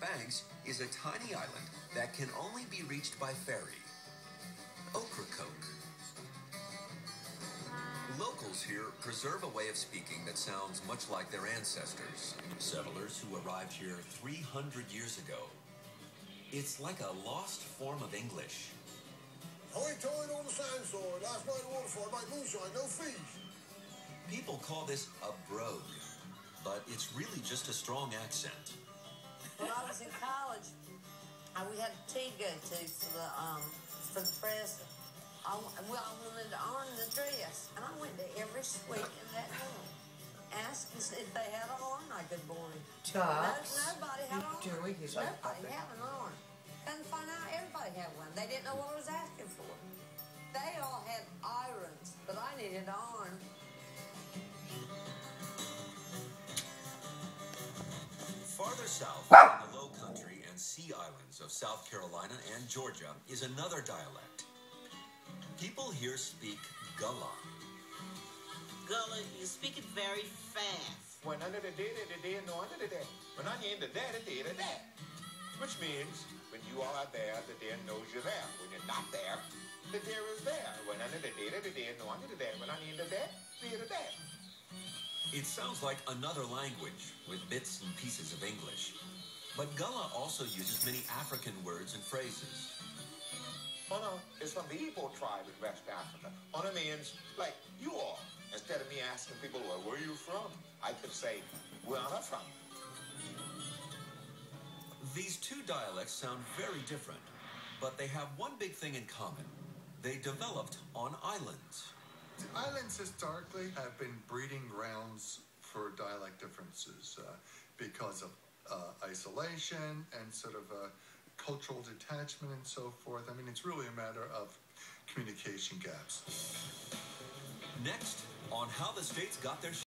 Banks is a tiny island that can only be reached by ferry. Ocracoke. Locals here preserve a way of speaking that sounds much like their ancestors, settlers who arrived here 300 years ago. It's like a lost form of English. Hoy-toy on the sandstone, last night the waterfall, like moonshine, no fees. People call this a brogue, but it's really just a strong accent. When I was in college, we had a tea to go to for the president. I wanted to earn the dress, and I went to every suite in that room, asking if they had an arm I could borrow. Nobody had an arm. Nobody had an arm. Couldn't find out everybody had one. They didn't know what I was asking for. They all had irons, but I needed an arm. Farther south, in the Low Country and Sea Islands of South Carolina and Georgia, is another dialect. People here speak Gullah. Gullah, you speak it very fast. When under the day, no under the day. When I need the day, the day. Which means, when you are there, the deer knows you're there. When you're not there, the deer is there. When under the day, no under the day. When I need the day, the day. It sounds like another language with bits and pieces of English. But Gullah also uses many African words and phrases. Ono is from the Igbo tribe in West Africa. Ono means, like, you are. Instead of me asking people, well, where are you from? I could say, where am I from? These two dialects sound very different, but they have one big thing in common. They developed on islands. Islands historically have been breeding grounds for dialect differences because of isolation and sort of cultural detachment and so forth. I mean, it's really a matter of communication gaps. Next, on how the states got their